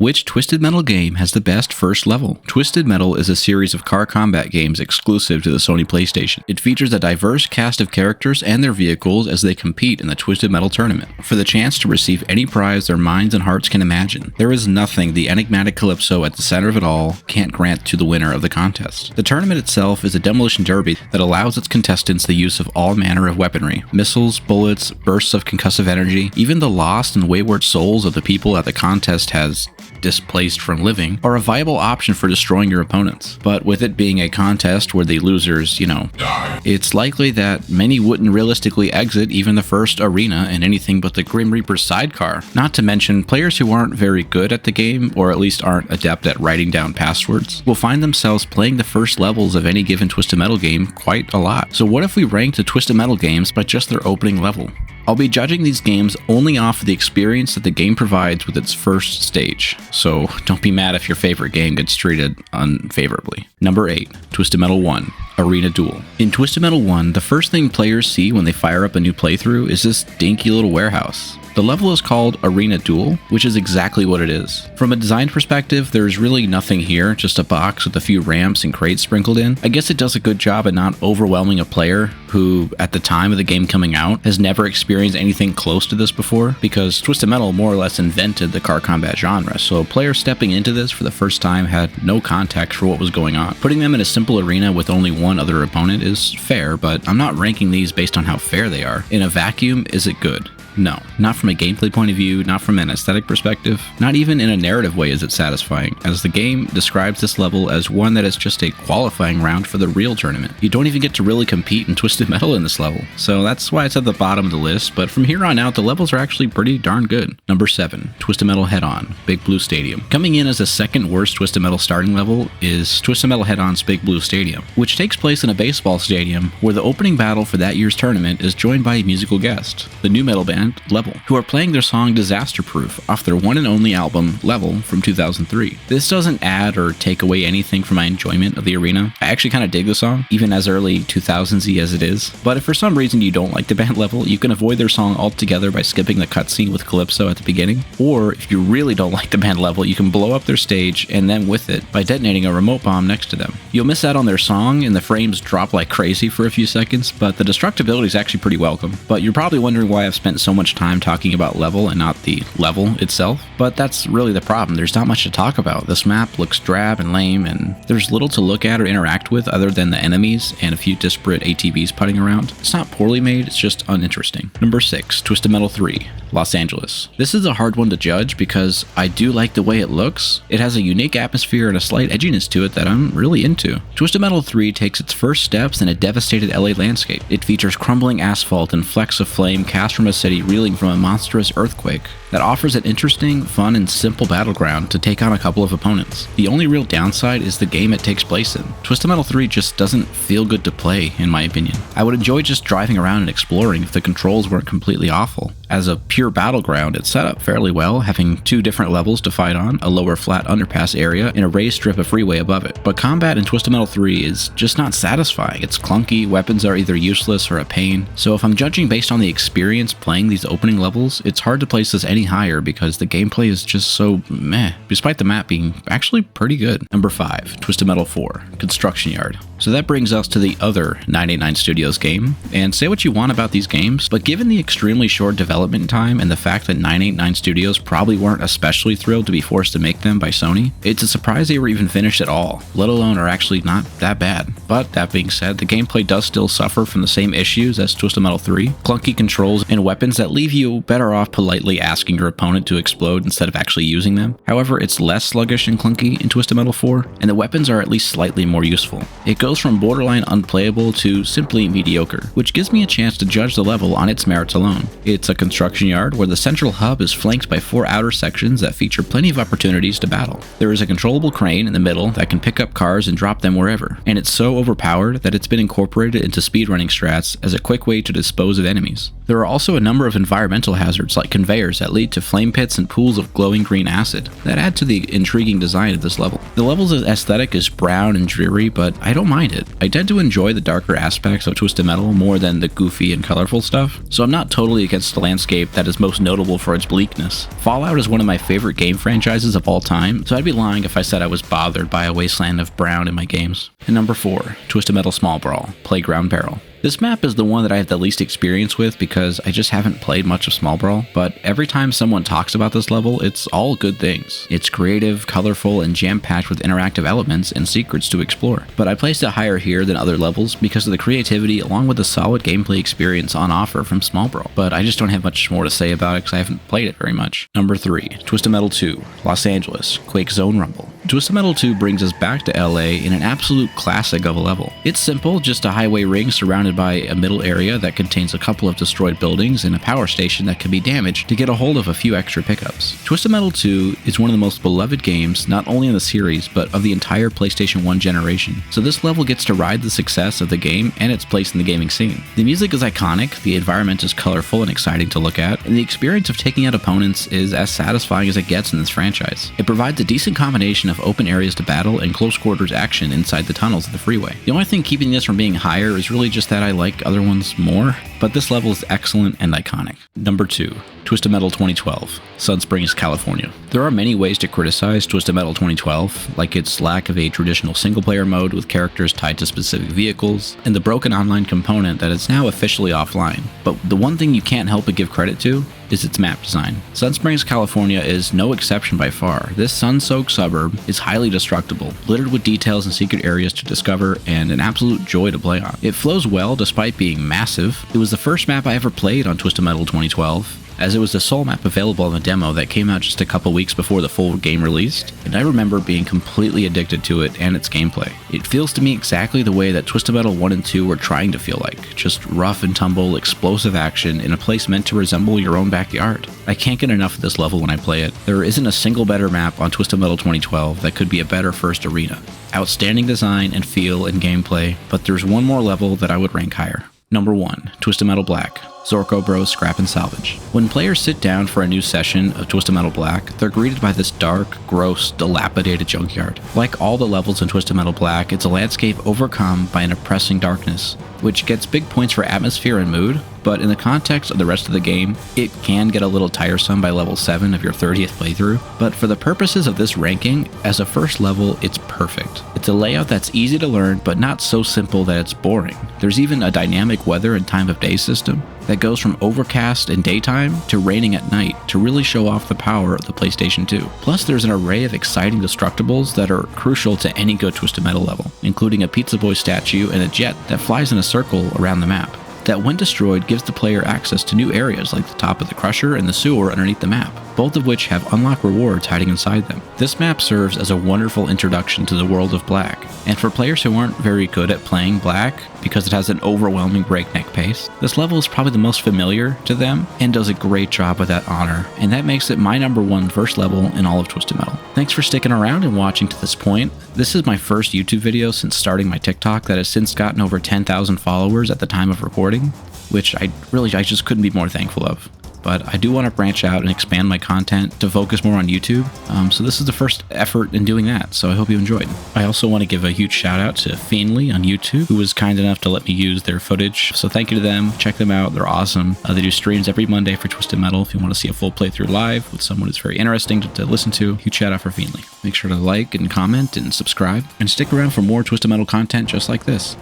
Which Twisted Metal game has the best first level? Twisted Metal is a series of car combat games exclusive to the Sony Playstation. It features a diverse cast of characters and their vehicles as they compete in the Twisted Metal tournament, for the chance to receive any prize their minds and hearts can imagine. There is nothing the enigmatic Calypso at the center of it all can't grant to the winner of the contest. The tournament itself is a demolition derby that allows its contestants the use of all manner of weaponry: missiles, bullets, bursts of concussive energy. Even the lost and wayward souls of the people that the contest has displaced from living are a viable option for destroying your opponents. But with it being a contest where the losers, die, it's likely that many wouldn't realistically exit even the first arena in anything but the Grim Reaper's sidecar. Not to mention, players who aren't very good at the game, or at least aren't adept at writing down passwords, will find themselves playing the first levels of any given Twisted Metal game quite a lot. So what if we ranked the Twisted Metal games by just their opening level? I'll be judging these games only off of the experience that the game provides with its first stage, so don't be mad if your favorite game gets treated unfavorably. Number 8, Twisted Metal 1, Arena Duel. In Twisted Metal 1, the first thing players see when they fire up a new playthrough is this dinky little warehouse. The level is called Arena Duel, which is exactly what it is. From a design perspective, there's really nothing here, just a box with a few ramps and crates sprinkled in. I guess it does a good job at not overwhelming a player who, at the time of the game coming out, has never experienced anything close to this before, because Twisted Metal more or less invented the car combat genre, so players stepping into this for the first time had no context for what was going on. Putting them in a simple arena with only one other opponent is fair, but I'm not ranking these based on how fair they are. In a vacuum, is it good? No, not from a gameplay point of view, not from an aesthetic perspective, not even in a narrative way is it satisfying, as the game describes this level as one that is just a qualifying round for the real tournament. You don't even get to really compete in Twisted Metal in this level, so that's why it's at the bottom of the list, but from here on out the levels are actually pretty darn good. Number 7, Twisted Metal Head-On, Big Blue Stadium. Coming in as the second worst Twisted Metal starting level is Twisted Metal Head-On's Big Blue Stadium, which takes place in a baseball stadium where the opening battle for that year's tournament is joined by a musical guest, the new metal band Level, who are playing their song Disaster Proof off their one and only album Level from 2003. This doesn't add or take away anything from my enjoyment of the arena. I actually kind of dig the song, even as early 2000s-y as it is, but if for some reason you don't like the band Level, you can avoid their song altogether by skipping the cutscene with Calypso at the beginning, or if you really don't like the band Level, you can blow up their stage and then with it by detonating a remote bomb next to them. You'll miss out on their song and the frames drop like crazy for a few seconds, but the destructibility is actually pretty welcome. But you're probably wondering why I've spent so much time talking about Level and not the level itself, but that's really the problem. There's not much to talk about. This map looks drab and lame, and there's little to look at or interact with other than the enemies and a few disparate ATVs putting around. It's not poorly made, it's just uninteresting. Number 6, Twisted Metal 3, Los Angeles. This is a hard one to judge because I do like the way it looks. It has a unique atmosphere and a slight edginess to it that I'm really into. Twisted Metal 3 takes its first steps in a devastated LA landscape. It features crumbling asphalt and flecks of flame cast from a city reeling from a monstrous earthquake that offers an interesting, fun, and simple battleground to take on a couple of opponents. The only real downside is the game it takes place in. Twisted Metal 3 just doesn't feel good to play, in my opinion. I would enjoy just driving around and exploring if the controls weren't completely awful. As a pure battleground, it's set up fairly well, having 2 different levels to fight on, a lower flat underpass area, and a raised strip of freeway above it. But combat in Twisted Metal 3 is just not satisfying. It's clunky, weapons are either useless or a pain, so if I'm judging based on the experience playing these opening levels, it's hard to place this any higher because the gameplay is just so meh, despite the map being actually pretty good. Number 5, Twisted Metal 4, Construction Yard. So that brings us to the other 989 Studios game, and say what you want about these games, but given the extremely short development time and the fact that 989 Studios probably weren't especially thrilled to be forced to make them by Sony, it's a surprise they were even finished at all, let alone are actually not that bad. But that being said, the gameplay does still suffer from the same issues as Twisted Metal 3, clunky controls and weapons that leave you better off politely asking your opponent to explode instead of actually using them. However, it's less sluggish and clunky in Twisted Metal 4, and the weapons are at least slightly more useful. It goes from borderline unplayable to simply mediocre, which gives me a chance to judge the level on its merits alone. It's a construction yard where the central hub is flanked by 4 outer sections that feature plenty of opportunities to battle. There is a controllable crane in the middle that can pick up cars and drop them wherever, and it's so overpowered that it's been incorporated into speedrunning strats as a quick way to dispose of enemies. There are also a number of environmental hazards like conveyors that lead to flame pits and pools of glowing green acid that add to the intriguing design of this level. The level's aesthetic is brown and dreary, but I don't mind it. I tend to enjoy the darker aspects of Twisted Metal more than the goofy and colorful stuff, so I'm not totally against the landscape landscape that is most notable for its bleakness. Fallout is one of my favorite game franchises of all time, so I'd be lying if I said I was bothered by a wasteland of brown in my games. And number 4, Twisted Metal Small Brawl, Playground Barrel. This map is the one that I have the least experience with because I just haven't played much of Small Brawl, but every time someone talks about this level, it's all good things. It's creative, colorful, and jam-packed with interactive elements and secrets to explore. But I placed it higher here than other levels because of the creativity along with the solid gameplay experience on offer from Small Brawl, but I just don't have much more to say about it because I haven't played it very much. Number 3, Twisted Metal 2, Los Angeles, Quake Zone Rumble. Twisted Metal 2 brings us back to LA in an absolute classic of a level. It's simple, just a highway ring surrounded by a middle area that contains a couple of destroyed buildings and a power station that can be damaged to get a hold of a few extra pickups. Twisted Metal 2 is one of the most beloved games not only in the series but of the entire PlayStation 1 generation, so this level gets to ride the success of the game and its place in the gaming scene. The music is iconic, the environment is colorful and exciting to look at, and the experience of taking out opponents is as satisfying as it gets in this franchise. It provides a decent combination of open areas to battle and close quarters action inside the tunnels of the freeway. The only thing keeping this from being higher is really just that I like other ones more, but this level is excellent and iconic. Number 2, Twisted Metal 2012, Sun Springs, California. There are many ways to criticize Twisted Metal 2012, like its lack of a traditional single-player mode with characters tied to specific vehicles, and the broken online component that is now officially offline. But the one thing you can't help but give credit to is its map design. Sun Springs, California is no exception by far. This sun-soaked suburb is highly destructible, littered with details and secret areas to discover, and an absolute joy to play on. It flows well despite being massive. It was the first map I ever played on Twisted Metal 2012, as it was the sole map available in the demo that came out just a couple weeks before the full game released, and I remember being completely addicted to it and its gameplay. It feels to me exactly the way that Twisted Metal 1 and 2 were trying to feel like, just rough and tumble, explosive action in a place meant to resemble your own backyard. I can't get enough of this level when I play it. There isn't a single better map on Twisted Metal 2012 that could be a better first arena. Outstanding design and feel and gameplay, but there's one more level that I would rank higher. Number 1, Twisted Metal Black, Zorko Bros Scrap and Salvage. When players sit down for a new session of Twisted Metal Black, they're greeted by this dark, gross, dilapidated junkyard. Like all the levels in Twisted Metal Black, it's a landscape overcome by an oppressing darkness, which gets big points for atmosphere and mood, but in the context of the rest of the game, it can get a little tiresome by level 7 of your 30th playthrough, but for the purposes of this ranking, as a first level, it's perfect. It's a layout that's easy to learn, but not so simple that it's boring. There's even a dynamic weather and time of day system that goes from overcast in daytime to raining at night to really show off the power of the PlayStation 2. Plus, there's an array of exciting destructibles that are crucial to any good Twisted Metal level, including a Pizza Boy statue and a jet that flies in a circle around the map. That when destroyed gives the player access to new areas like the top of the crusher and the sewer underneath the map, both of which have unlocked rewards hiding inside them. This map serves as a wonderful introduction to the world of Black, and for players who aren't very good at playing Black because it has an overwhelming breakneck pace, this level is probably the most familiar to them and does a great job with that honor, and that makes it my number 1 first level in all of Twisted Metal. Thanks for sticking around and watching to this point. This is my first YouTube video since starting my TikTok that has since gotten over 10,000 followers at the time of recording, which I just couldn't be more thankful of. But I do want to branch out and expand my content to focus more on YouTube, so this is the first effort in doing that, so I hope you enjoyed. I also want to give a huge shout out to Fiendly on YouTube, who was kind enough to let me use their footage, so thank you to them. Check them out, they're awesome. They do streams every Monday for Twisted Metal if you want to see a full playthrough live with someone who's very interesting to listen to. Huge shout out for Fiendly. Make sure to like and comment and subscribe, and stick around for more Twisted Metal content just like this.